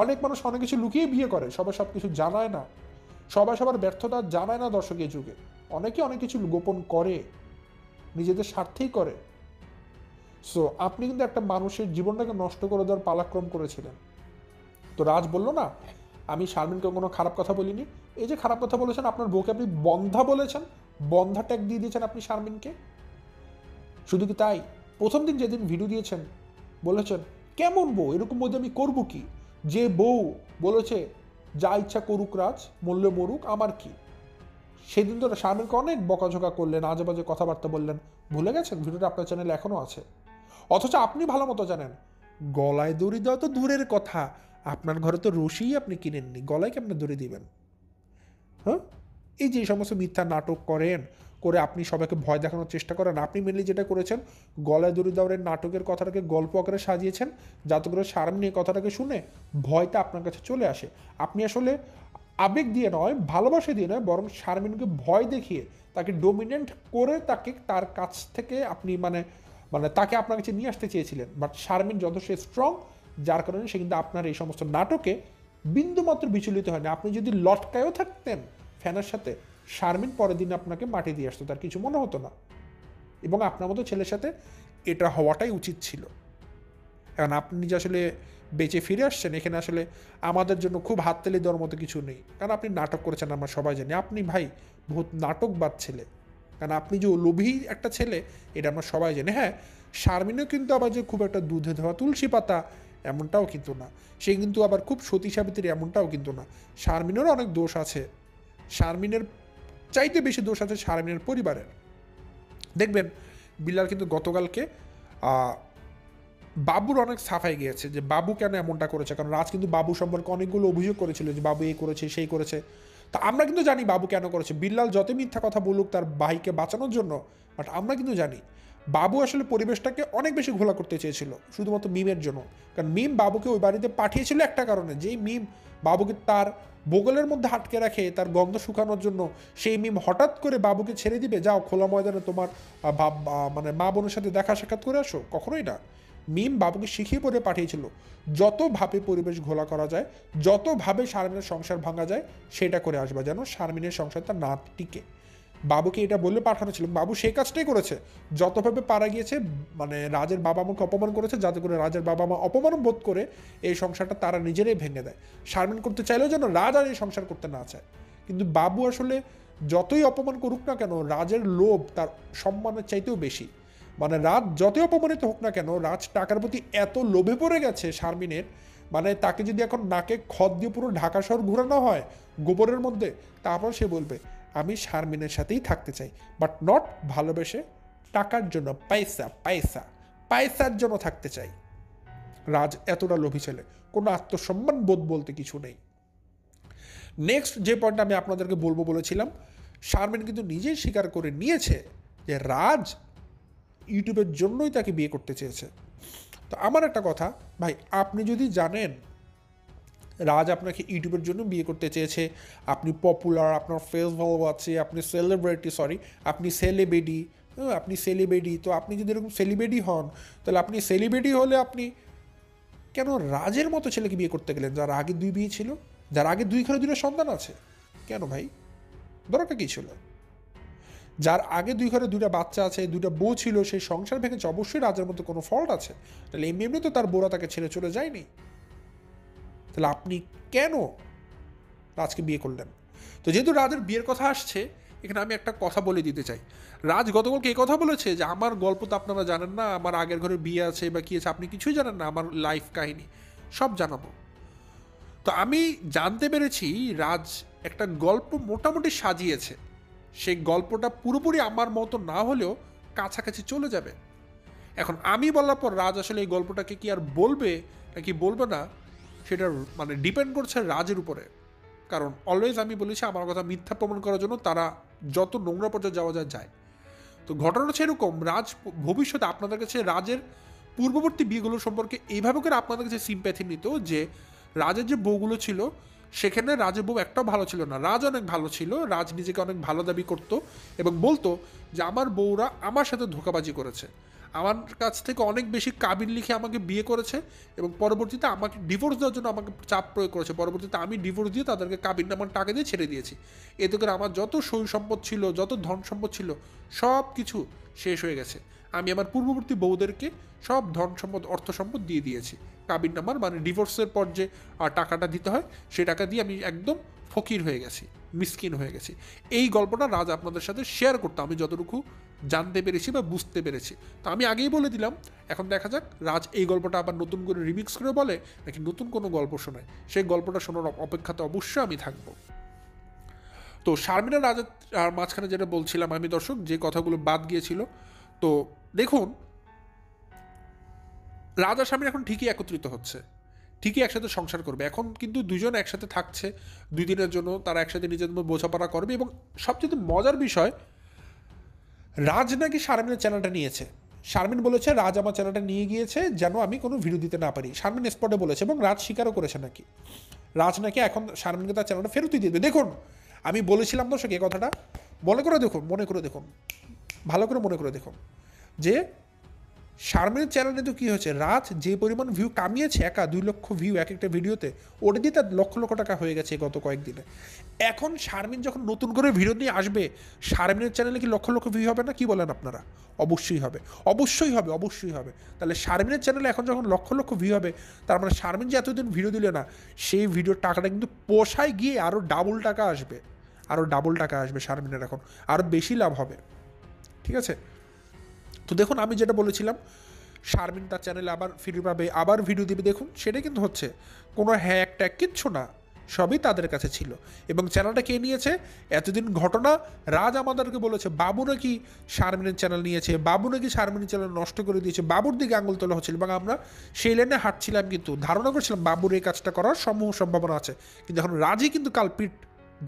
অনেক মানুষ অনেক কিছু লুকিয়ে বিয়ে করে, সবাই সব কিছু জানায় না, সবাই সবার ব্যর্থতা জানায় না। দর্শক, এই যুগে অনেকে অনেক কিছু গোপন করে, নিজেদের স্বার্থেই করে। সো আপনি কিন্তু একটা মানুষের জীবনটাকে নষ্ট করে দেওয়ার পালাক্রম করেছিলেন। তো রাজ বলল না, আমি শারমিনকে কোনো খারাপ কথা বলিনি। এই যে খারাপ কথা বলেছেন, আপনার বউকে আপনি বন্ধা বলেছেন, বন্ধা ট্যাগ দিয়ে দিয়েছেন আপনি শারমিনকে। শুধু কি তাই, প্রথম দিন যেদিন ভিডিও দিয়েছেন বলেছেন কেমন বউ, এরকম বউ আমি করবো কি, যে বউ বলেছে যা ইচ্ছা করুক রাজ, মরলে মরুক, আমার কি। সেদিন তো শারমিনকে অনেক বকাঝকা করলেন, আজে বাজে কথাবার্তা বললেন, ভুলে গেছেন? ভিডিওটা আপনার চ্যানেলে এখনও আছে। অথচ আপনি ভালো মতো জানেন, গলায় দড়ি দেওয়া তো দূরের কথা, আপনার ঘরে তো রশিই আপনি কিনেননি, গলায় কেমন দড়ি দিবেন? হ্যাঁ, এই যে সমস্ত মিথ্যা নাটক করেন, করে আপনি সবাইকে ভয় দেখানোর চেষ্টা করেন। আপনি মেনলি যেটা করেছেন, গলায় দড়ি দেওয়ার নাটকের কথাটাকে গল্প আকারে সাজিয়েছেন, যাতে করে শারমিন এই কথাটাকে শুনে ভয়টা আপনার কাছে চলে আসে। আপনি আসলে আবেগ দিয়ে নয়, ভালোবাসা দিয়ে নয়, বরং শারমিনকে ভয় দেখিয়ে তাকে ডোমিনেন্ট করে তাকে তার কাছ থেকে আপনি মানে মানে তাকে আপনার কাছে নিয়ে আসতে চেয়েছিলেন। বাট শারমিন যথেষ্ট স্ট্রং, যার কারণে সে কিন্তু আপনার এই সমস্ত নাটকে বিন্দুমাত্র বিচলিত হয়নি। আপনি যদি লটকায়ও থাকতেন ফ্যানের সাথে, শারমিন পরের দিন আপনাকে মাটি দিয়ে আসতো, তার কিছু মনে হতো না। এবং আপনার মতো ছেলের সাথে এটা হওয়াটাই উচিত ছিল। কারণ আপনি নিজে আসলে বেঁচে ফিরে আসছেন, এখানে আসলে আমাদের জন্য খুব হাততালি দেওয়ার মতো কিছু নেই। কারণ আপনি নাটক করেছেন, আমরা সবাই জানি আপনি ভাই বহুত নাটকবাদ ছেলে। কারণ আপনি যে লোভী একটা ছেলে, এটা আমরা সবাই জানি। হ্যাঁ, শারমিনও কিন্তু আবার যে খুব একটা দুধে ধোয়া তুলসী পাতা এমনটাও কিন্তু না, সে কিন্তু আবার খুব সতী সাবিত্রী এমনটাও কিন্তু না। শারমিনেরও অনেক দোষ আছে, শারমিনের চাইতে বেশি দোষ আছে শারমিনের পরিবারের। দেখবেন বিল্লাল কিন্তু গতকালকে বাবুর অনেক সাফাই গিয়েছে যে বাবু কেন এমনটা করেছে। কারণ রাজ কিন্তু বাবু সম্পর্কে অনেকগুলো অভিযোগ করেছিল যে বাবু এই করেছে সেই করেছে। তা আমরা কিন্তু জানি বাবু কেন করেছে। বিল্লাল যত মিথ্যা কথা বলুক তার ভাইকে বাঁচানোর জন্য, বাট আমরা কিন্তু জানি বাবু আসলে পরিবেশটাকে অনেক বেশি ঘোলা করতে চেয়েছিল শুধুমাত্র মিমের জন্য। কারণ মিম বাবুকে ওই বাড়িতে পাঠিয়েছিল একটা কারণে, যেই মিম বাবুকে তার বগলের মধ্যে আটকে রাখে তার গন্ধ শুকানোর জন্য, সেই মিম হঠাৎ করে বাবুকে ছেড়ে দিবে, যাও খোলা ময়দানে তোমার মানে মা বোনের সাথে দেখা সাক্ষাৎ করে আসো, কখনোই না। মিম বাবুকে শিখিয়ে পড়ে পাঠিয়েছিল যতভাবে পরিবেশ ঘোলা করা যায়, যতভাবে শারমিনের সংসার ভাঙা যায় সেটা করে আসবা, যেন শারমিনের সংসারটা না টিকে। বাবুকে এটা বলে পাঠানো ছিল, বাবু সেই কাজটাই করেছে। যতভাবে পারা গিয়েছে মানে রাজের বাবা মাকে অপমান করেছে, যাতে করে রাজের বাবা মা অপমান বোধ করে এই সংসারটা তারা নিজেরাই ভেঙে দেয়। শারমিন করতে চাইলেও যেন রাজ আর এই সংসার করতে না চায়। কিন্তু বাবু আসলে যতই অপমান করুক না কেন, রাজের লোভ তার সম্মানের চাইতেও বেশি। মানে রাজ যতই অপমানিত হোক না কেন, রাজ টাকার প্রতি এত লোভে পড়ে গেছে শারমিনের, মানে তাকে যদি এখন নাকে খদ দিয়ে পুরো ঢাকা শহর ঘুরানো হয় গোবরের মধ্যে, তারপর সে বলবে আমি শারমিনের সাথেই থাকতে চাই, বাট নট ভালোবেসে, টাকার জন্য, পয়সা পয়সা পয়সার জন্য থাকতে চাই। রাজ এতটা লোভী ছেলে, কোনো আত্মসম্মান বোধ বলতে কিছু নেই। নেক্সট যে পয়েন্টটা আমি আপনাদেরকে বলবো বলেছিলাম, শারমিন কিন্তু নিজেই স্বীকার করে নিয়েছে যে রাজ ইউটিউবের জন্যই তাকে বিয়ে করতে চেয়েছে। তো আমার একটা কথা ভাই, আপনি যদি জানেন রাজ আপনাকে ইউটিউবের জন্য বিয়ে করতে চেয়েছে, আপনি পপুলার, আপনার ফেস ভালো আছে, আপনি সেলিব্রিটি, তো আপনি যদি এরকম সেলিব্রিটি হন, তাহলে আপনি সেলিব্রিটি হলে আপনি কেন রাজের মতো ছেলেকে বিয়ে করতে গেলেন, যার আগে 2 বিয়ে ছিল, যার আগে 2 ঘরে 2টা সন্তান আছে? কেন ভাই, দরকার কী ছিল? যার আগে 2 ঘরে 2টা বাচ্চা আছে, 2টা বউ ছিল, সেই সংসার ভেঙেছে, অবশ্যই রাজের মতো কোনো ফল্ট আছে। তাহলে এমনি এমনি তো তার বউরা তাকে ছেড়ে চলে যায়নি। তাহলে আপনি কেন রাজকে বিয়ে করলেন? তো যেহেতু রাজের বিয়ের কথা আসছে, এখানে আমি একটা কথা বলে দিতে চাই। রাজ গতকালকে এই কথা বলেছে যে আমার গল্প তো আপনারা জানেন না, আমার আগের ঘরে বিয়ে আছে বা কী আছে আপনি কিছুই জানেন না, আমার লাইফ কাহিনী সব জানাবো। তো আমি জানতে পেরেছি রাজ একটা গল্প মোটামুটি সাজিয়েছে, সেই গল্পটা পুরোপুরি আমার মতো না হলেও কাছাকাছি চলে যাবে। এখন আমি বলার পর রাজ আসলে এই গল্পটাকে কি আর বলবে নাকি বলবে না, সেটা মানে ডিপেন্ড করছে রাজের উপরে। কারণ অলওয়েজ আমি বলেছি আমার কথা মিথ্যা প্রমাণ করার জন্য তারা যত নোংরা পর্যায়ে যাওয়া যায়। তো ঘটনা হচ্ছে এরকম, রাজ ভবিষ্যতে আপনাদের কাছে রাজের পূর্ববর্তী বিয়েগুলো সম্পর্কে এইভাবে করে আপনাদের কাছে সিম্প্যাথি নিত যে রাজের যে বউগুলো ছিল সেখানে রাজের বউ একটাও ভালো ছিল না, রাজ অনেক ভালো ছিল। রাজ নিজেকে অনেক ভালো দাবি করতো এবং বলতো যে আমার বউরা আমার সাথে ধোঁকাবাজি করেছে, আমার কাছ থেকে অনেক বেশি কাবিন লিখে আমাকে বিয়ে করেছে এবং পরবর্তীতে আমাকে ডিভোর্স দেওয়ার জন্য আমাকে চাপ প্রয়োগ করেছে। পরবর্তীতে আমি ডিভোর্স দিয়ে তাদেরকে কাবিন নামার টাকা দিয়ে ছেড়ে দিয়েছি। এতে করে আমার যত সই সম্পদ ছিল, যত ধন সম্পদ ছিল, সব কিছু শেষ হয়ে গেছে। আমি আমার পূর্ববর্তী বউদেরকে সব ধন সম্পদ, অর্থ সম্পদ দিয়ে দিয়েছি। কাবিন নামার মানে ডিভোর্সের পর যে টাকাটা দিতে হয় সেই টাকা দিয়ে আমি একদম ফকির হয়ে গেছি, মিসকিন হয়ে গেছি। এই গল্পটা রাজ আপনাদের সাথে শেয়ার করতো আমি যতটুকু জানতে পেরেছি বা বুঝতে পেরেছি। তো আমি আগেই বলে দিলাম, এখন দেখা যাক রাজ এই গল্পটা আবার নতুন করে রিমিক্স করে বলে নাকি নতুন কোনো গল্প শোনায়। সেই গল্পটা শোনার অপেক্ষাতে অবশ্যই আমি থাকবো। তো শারমিনা রাজের মাঝখানে যেটা বলছিলাম আমি দর্শক, যে কথাগুলো বাদ গিয়েছিল, তো দেখুন রাজা শারমিন এখন ঠিকই একত্রিত হচ্ছে, ঠিকই একসাথে সংসার করবে। এখন কিন্তু দুজন একসাথে থাকছে 2 দিনের জন্য, তারা একসাথে নিজেদের মধ্যে বোঝাপড়া করবে। এবং সবচেয়ে মজার বিষয়, রাজ নাকি শারমিনের চ্যানেলটা নিয়েছে। শারমিন বলেছে রাজ আমার চ্যানেলটা নিয়ে গিয়েছে যেন আমি কোনো ভিডিও দিতে না পারি। শারমিন স্পটে বলেছে এবং রাজ স্বীকারও করেছে নাকি রাজ নাকি এখন শারমিনকে তার চ্যানেলটা ফেরতই দিয়ে দেবে। দেখুন আমি বলেছিলাম দর্শক এই কথাটা, মনে করে দেখুন ভালো করে মনে করে দেখুন যে শারমিনের চ্যানেলে তো কী হয়েছে, রাজ যে পরিমাণ ভিউ কামিয়েছে, 2 লক্ষ ভিউ এক একটা ভিডিওতে, ওটা দিয়ে তার লক্ষ লক্ষ টাকা হয়ে গেছে গত কয়েকদিনে। এখন শারমিন যখন নতুন করে ভিডিও নিয়ে আসবে, শারমিনের চ্যানেলে কি লক্ষ লক্ষ ভিউ হবে না? কি বলেন আপনারা? অবশ্যই হবে, অবশ্যই হবে, অবশ্যই হবে। তাহলে শারমিনের চ্যানেলে এখন যখন লক্ষ লক্ষ ভিউ হবে, তার মানে শারমিন যে এতদিন ভিডিও দিলে না, সেই ভিডিওর টাকাটা কিন্তু পোষায় গিয়ে আরও ডাবল টাকা আসবে, আরও ডাবল টাকা আসবে শারমিনের, এখন আরও বেশি লাভ হবে। ঠিক আছে, তো দেখুন আমি যেটা বলেছিলাম শারমিন তার চ্যানেলে আবার ফিরে পাবে, আবার ভিডিও দিবে, দেখুন সেটাই কিন্তু হচ্ছে। কোনো হ্যাক ট্যাগ কিচ্ছু না, সবই তাদের কাছে ছিল। এবং চ্যানেলটা কে নিয়েছে? এতদিন ঘটনা রাজ আমাদেরকে বলেছে বাবু নাকি শারমিনের চ্যানেল নিয়েছে, বাবু নাকি শারমিনের চ্যানেল নষ্ট করে দিয়েছে, বাবুর দিকে আঙুল তোলা হচ্ছিল এবং আমরা সেই লাইনে হাঁটছিলাম, কিন্তু ধারণা করছিলাম বাবুর এই কাজটা করার সমূহ সম্ভাবনা আছে। কিন্তু এখন রাজই কিন্তু কালপিট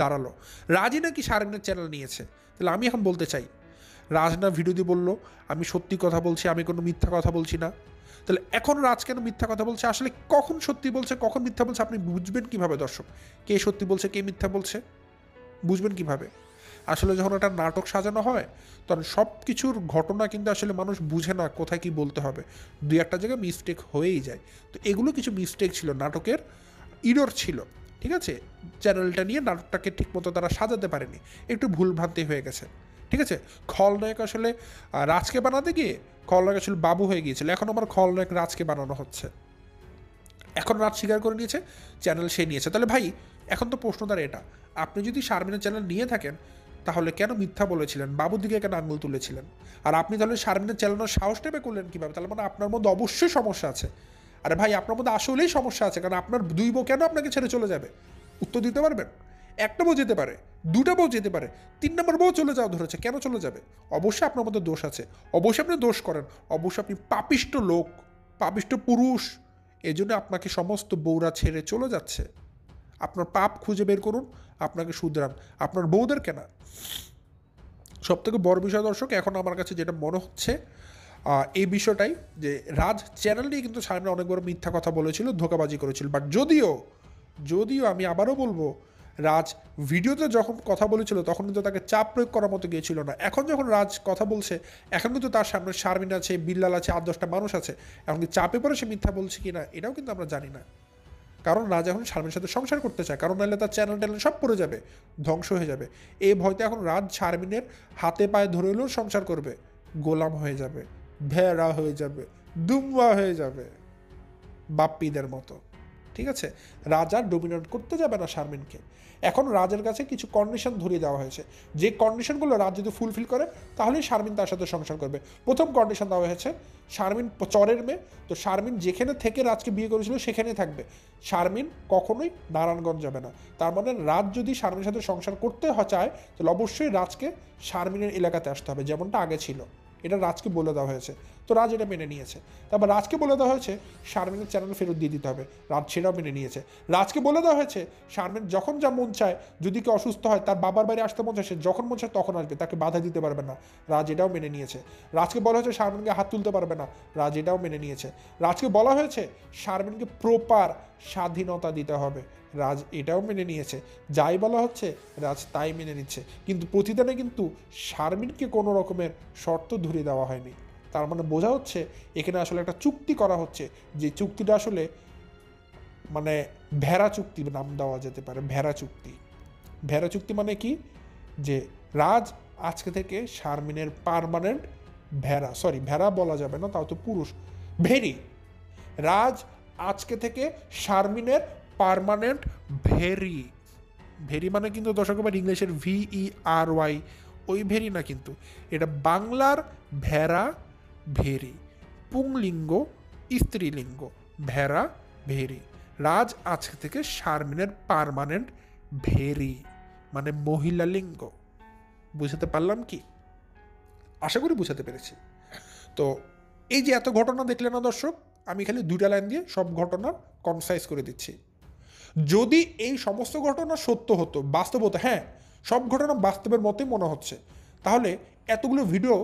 দাঁড়ালো, রাজই নাকি শারমিনের চ্যানেল নিয়েছে। তাহলে আমি এখন বলতে চাই, রাজ না ভিডিও দিয়ে বললো আমি সত্যি কথা বলছি, আমি কোনো মিথ্যা কথা বলছি না, তাহলে এখন রাজ কেন মিথ্যা কথা বলছে? আসলে কখন সত্যি বলছে কখন মিথ্যা বলছে আপনি বুঝবেন কিভাবে দর্শক? কে সত্যি বলছে কে মিথ্যা বলছে বুঝবেন কিভাবে? আসলে যখন একটা নাটক সাজানো হয় তখন সব কিছুর ঘটনা কিন্তু আসলে মানুষ বুঝে না কোথায় কি বলতে হবে, দুই একটা জায়গায় মিস্টেক হয়েই যায়। তো এগুলো কিছু মিস্টেক ছিল, নাটকের ইরর ছিল। ঠিক আছে, চ্যানেলটা নিয়ে নাটকটাকে ঠিকমতো তারা সাজাতে পারেনি, একটু ভুলভ্রান্তি হয়ে গেছে। ঠিক আছে, খলনায়ক আসলে রাজকে বানাতে গিয়ে খলনায়ক আসলে বাবু হয়ে গিয়েছিল, এখন আমার খলনায়ক রাজকে বানানো হচ্ছে। এখন রাজ স্বীকার করে নিয়েছে চ্যানেল সে নিয়েছে। তাহলে ভাই এখন তো প্রশ্ন তার এটা, আপনি যদি শারমিনের চ্যানেল নিয়ে থাকেন তাহলে কেন মিথ্যা বলেছিলেন, বাবুর দিকে কেন আঙুল তুলেছিলেন? আর আপনি তাহলে শারমিনের চ্যানেলের সাহস নেবে করলেন কীভাবে? তাহলে মানে আপনার মধ্যে অবশ্যই সমস্যা আছে। আরে ভাই আপনার মধ্যে আসলেই সমস্যা আছে, কারণ আপনার 2 বউ কেন আপনাকে ছেড়ে চলে যাবে? উত্তর দিতে পারবেন? একটা বউ যেতে পারে, 2টা বউ যেতে পারে, 3 নম্বর বউ চলে যাওয়া ধরেছে, কেন চলে যাবে? অবশ্যই আপনার মধ্যে দোষ আছে, অবশ্যই আপনি দোষ করেন, অবশ্যই আপনি পাপিষ্ট লোক, পাপিষ্ট পুরুষ, এই জন্য আপনাকে সমস্ত বউরা ছেড়ে চলে যাচ্ছে। আপনার পাপ খুঁজে বের করুন, আপনাকে শুধরান, আপনার বউদের কেনা। সব থেকে বড় বিষয় দর্শক এখন আমার কাছে যেটা মনে হচ্ছে এই বিষয়টাই, যে রাজ চ্যানেল নিয়ে কিন্তু শারমিন অনেক বড় মিথ্যা কথা বলেছিল, ধোঁকাবাজি করেছিল। বাট যদিও আমি আবারও বলবো, রাজ ভিডিওতে যখন কথা বলেছিল তখন কিন্তু তাকে চাপ প্রয়োগ করার মতো গিয়েছিল না। এখন যখন রাজ কথা বলছে, এখন কিন্তু তার সামনে শারমিন আছে, বিল্লাল আছে, 8-10টা মানুষ আছে, এখন কি চাপে পড়ে সে মিথ্যা বলছে কি না এটাও কিন্তু আমরা জানি না। কারণ রাজ এখন শারমিনের সাথে সংসার করতে চায়, কারণ নাহলে তার চ্যানেল ট্যানেল সব পড়ে যাবে, ধ্বংস হয়ে যাবে। এই ভয়তে এখন রাজ শারমিনের হাতে পায়ে ধরে হলেও সংসার করবে, গোলাম হয়ে যাবে, ভেড়া হয়ে যাবে, দুম্বা হয়ে যাবে, বাপ্পিদের মতো। ঠিক আছে, রাজা ডোমিনেট করতে যাবে না শারমিনকে। এখন রাজের কাছে কিছু কন্ডিশন ধরিয়ে দেওয়া হয়েছে, যে কন্ডিশনগুলো রাজ যদি ফুলফিল করে তাহলেই শারমিন তার সাথে সংসার করবে। প্রথম কন্ডিশন দেওয়া হয়েছে, শারমিন চরের মেয়ে, তো শারমিন যেখানে থেকে রাজকে বিয়ে করেছিল সেখানেই থাকবে, শারমিন কখনোই নারায়ণগঞ্জ যাবে না। তার মানে রাজ যদি শারমিনের সাথে সংসার করতে চায় তাহলে অবশ্যই রাজকে শারমিনের এলাকাতে আসতে হবে, যেমনটা আগে ছিল। এটা রাজকে বলে দেওয়া হয়েছে, তো রাজ এটা মেনে নিয়েছে। তারপর রাজকে বলে দেওয়া হয়েছে শারমিনের চ্যানেল ফেরত দিয়ে দিতে হবে, রাজ সেটাও মেনে নিয়েছে। রাজকে বলে দেওয়া হয়েছে শারমিন যখন যা মন চায়, যদি কেউ অসুস্থ হয়, তার বাবার বাড়ি আসতে মন চায়, সে যখন মন চায় তখন আসবে, তাকে বাধা দিতে পারবে না, রাজ এটাও মেনে নিয়েছে। রাজকে বলা হয়েছে শারমিনকে হাত তুলতে পারবে না, রাজ এটাও মেনে নিয়েছে। রাজকে বলা হয়েছে শারমিনকে প্রপার স্বাধীনতা দিতে হবে, রাজ এটাও মেনে নিয়েছে। যাই বলা হচ্ছে রাজ তাই মেনে নিচ্ছে, কিন্তু প্রতিদানে কিন্তু শারমিনকে কোনো রকমের শর্ত ধরিয়ে দেওয়া হয়নি। তার মানে বোঝা হচ্ছে এখানে আসলে একটা চুক্তি করা হচ্ছে, যে চুক্তিটা আসলে মানে ভেড়া চুক্তি নাম দেওয়া যেতে পারে। ভেড়া চুক্তি মানে কি, যে রাজ আজকে থেকে শারমিনের পার্মানেন্ট ভেড়া বলা যাবে না, তাও তো পুরুষ, ভেরি। রাজ আজকে থেকে শারমিনের পার্মানেন্ট ভেরি মানে কিন্তু দর্শক আবার ইংলিশের VERY ওই ভেরি না, কিন্তু এটা বাংলার ভেড়া ভেরি, পুংলিঙ্গ স্ত্রীলিঙ্গ, ভেড়া ভেরি। রাজ আজকে থেকে শারমিনের পার্মানেন্ট ভেরি মানে মহিলা লিঙ্গ। বুঝাতে পারলাম কি? আশা করি বুঝাতে পেরেছি। তো এই যে এত ঘটনা দেখলে না দর্শক, আমি খালি 2টা লাইন দিয়ে সব ঘটনা কনসাইজ করে দিচ্ছি। যদি এই সমস্ত ঘটনা সত্য হতো, বাস্তব হতো, হ্যাঁ সব ঘটনা বাস্তবের মতোই মনে হচ্ছে, তাহলে এতগুলো ভিডিও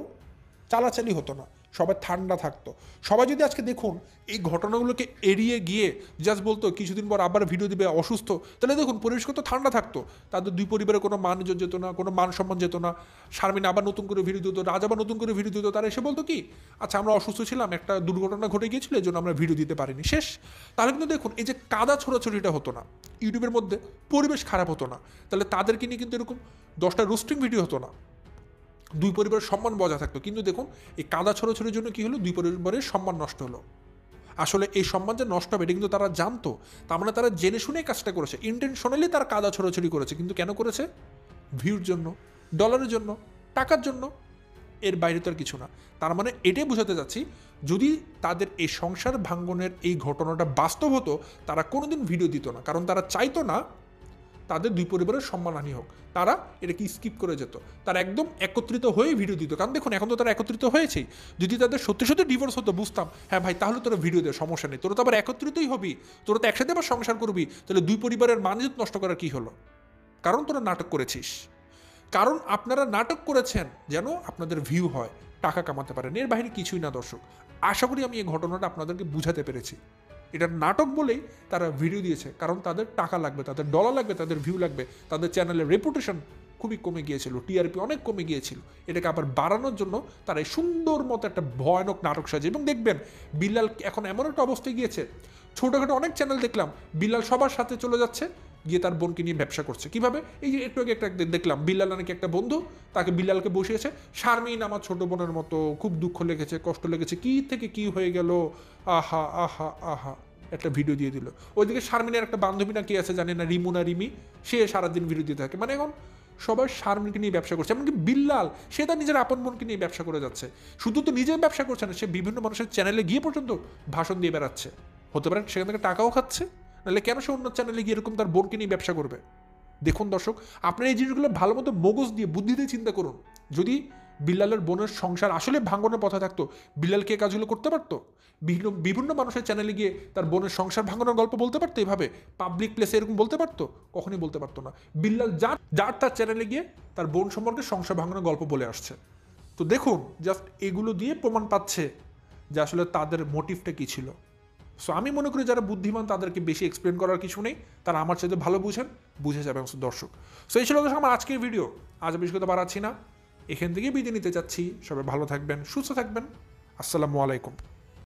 চালাচালি হতো না, সবাই ঠান্ডা থাকতো। সবাই যদি আজকে দেখুন এই ঘটনাগুলোকে এড়িয়ে গিয়ে জাস্ট বলতো কিছুদিন পর আবার ভিডিও দিবে অসুস্থ, তাহলে দেখুন পরিবেশ কত ঠান্ডা থাকতো। তাদের দুই পরিবারে কোনো মান ইজ্জত যেত না, কোনো মান সম্মান যেত না। শারমিন আবার নতুন করে ভিডিও দিত, রাজ আবার নতুন করে ভিডিও দিত, তারা এসে বলতো কি আচ্ছা আমরা অসুস্থ ছিলাম, একটা দুর্ঘটনা ঘটে গিয়েছিল এই জন্য আমরা ভিডিও দিতে পারিনি, শেষ। তাহলে কিন্তু দেখুন এই যে কাদা ছোড়াছড়িটা হতো না, ইউটিউবের মধ্যে পরিবেশ খারাপ হতো না, তাহলে তাদেরকে নিয়ে কিন্তু এরকম 10টা রোস্টিং ভিডিও হতো না, দুই পরিবারের সম্মান বজায় থাকতো। কিন্তু দেখুন এই কাদা ছড়াছড়ির জন্য কি হলো, দুই পরিবারের সম্মান নষ্ট হলো। আসলে এই সম্মান যে নষ্ট হবে এটা কিন্তু তারা জানতো, তার মানে তারা জেনে শুনে কাজটা করেছে, ইন্টেনশনালি তারা কাদা ছড়াছড়ি করেছে। কিন্তু কেন করেছে? ভিউর জন্য, ডলারের জন্য, টাকার জন্য, এর বাইরে তো আর কিছু না। তার মানে এটাই বোঝাতে যাচ্ছি, যদি তাদের এই সংসার ভাঙ্গনের এই ঘটনাটা বাস্তব হতো তারা কোনোদিন ভিডিও দিত না, কারণ তারা চাইতো না তাদের দুই পরিবারের সম্মানহানি হোক। তারা এটাকে স্কিপ করে যেত, তারা একদম একত্রিত হয়ে ভিডিও দিত। কারণ দেখুন এখন তো তারা একত্রিত হয়েছেই, যদি তাদের সত্যি সত্যি ডিভোর্স হতো বুঝতাম হ্যাঁ ভাই তাহলে তোরা ভিডিও দে, সমস্যা নেই, তোরা তো আবার একত্রিতই হবি, তোরা তো একসাথে আবার সংসার করবি, তাহলে দুই পরিবারের মান ইজ্জত নষ্ট করার কী হলো? কারণ তোরা নাটক করেছিস, কারণ আপনারা নাটক করেছেন যেন আপনাদের ভিউ হয়, টাকা কামাতে পারেন, এর বাইরে কিছুই না দর্শক। আশা করি আমি এই ঘটনাটা আপনাদেরকে বুঝাতে পেরেছি। এটা নাটক বলেই তারা ভিডিও দিয়েছে, কারণ তাদের টাকা লাগবে, তাদের ডলার লাগবে, তাদের ভিউ লাগবে, তাদের চ্যানেলের রেপুটেশন খুবই কমে গিয়েছিল, টিআরপি অনেক কমে গিয়েছিল। এটাকে আবার বাড়ানোর জন্য তারা এই সুন্দর মতো একটা ভয়ানক নাটক সাজে। এবং দেখবেন বিল্লাল এখন এমন একটা অবস্থায় গিয়েছে, ছোটোখাটো অনেক চ্যানেল দেখলাম বিল্লাল সবার সাথে চলে যাচ্ছে, গিয়ে তার বোনকে নিয়ে ব্যবসা করছে। কিভাবে? এই যে একটু আগে একটা দেখলাম বিল্লাল নাকি একটা বন্ধু তাকে বিল্লালকে বসিয়েছে, শারমিন আমার ছোট বোনের মতো, খুব দুঃখ লেগেছে, কষ্ট লেগেছে, কি থেকে কি হয়ে গেল, আহা আহা আহা, একটা ভিডিও দিয়ে দিল। ওইদিকে শারমিনের একটা বান্ধবী না কি আছে জানি না, রিমু না রিমি, সে সারাদিন ভিডিও দিতে থাকে। মানে এখন সবাই শারমিনকে নিয়ে ব্যবসা করছে, এমনকি বিল্লাল সে তার নিজের আপন বোনকে নিয়ে ব্যবসা করে যাচ্ছে। শুধু তো নিজে ব্যবসা করছে না, সে বিভিন্ন মানুষের চ্যানেলে গিয়ে পর্যন্ত ভাষণ দিয়ে বেড়াচ্ছে। হতে পারে সেখান থেকে টাকাও খাচ্ছে, নাহলে কেন সে অন্য চ্যানেলে গিয়ে এরকম তার বোনকে নিয়ে ব্যবসা করবে? দেখুন দর্শক, আপনারা এই জিনিসগুলো ভালো মতো মগজ দিয়ে বুদ্ধি দিয়ে চিন্তা করুন। যদি বিল্লালের বোনের সংসার আসলে ভাঙনের পথে থাকতো, বিল্লাল কে কাজগুলো করতে পারতো? বিভিন্ন মানুষের চ্যানেলে গিয়ে তার বোনের সংসার ভাঙনের গল্প বলতে পারতো এভাবে পাবলিক প্লেসে এরকম বলতে পারতো? কখনই বলতে পারতো না। বিল্লাল যার তার চ্যানেলে গিয়ে তার বোন সম্পর্কে সংসার ভাঙনের গল্প বলে আসছে। তো দেখুন জাস্ট এগুলো দিয়ে প্রমাণ পাচ্ছে যে আসলে তাদের মোটিভটা কী ছিল। সো আমি মনে করি যারা বুদ্ধিমান তাদেরকে বেশি এক্সপ্লেন করার কিছু নেই, তারা আমার চাইতে ভালো বুঝে যাবে দর্শক। সো এই ছিল আমার আজকের ভিডিও, আজ বেশি কথা বাড়াচ্ছি না, এখান থেকেই বিদায় নিতে চাচ্ছি। সবাই ভালো থাকবেন, সুস্থ থাকবেন, আসসালামু আলাইকুম।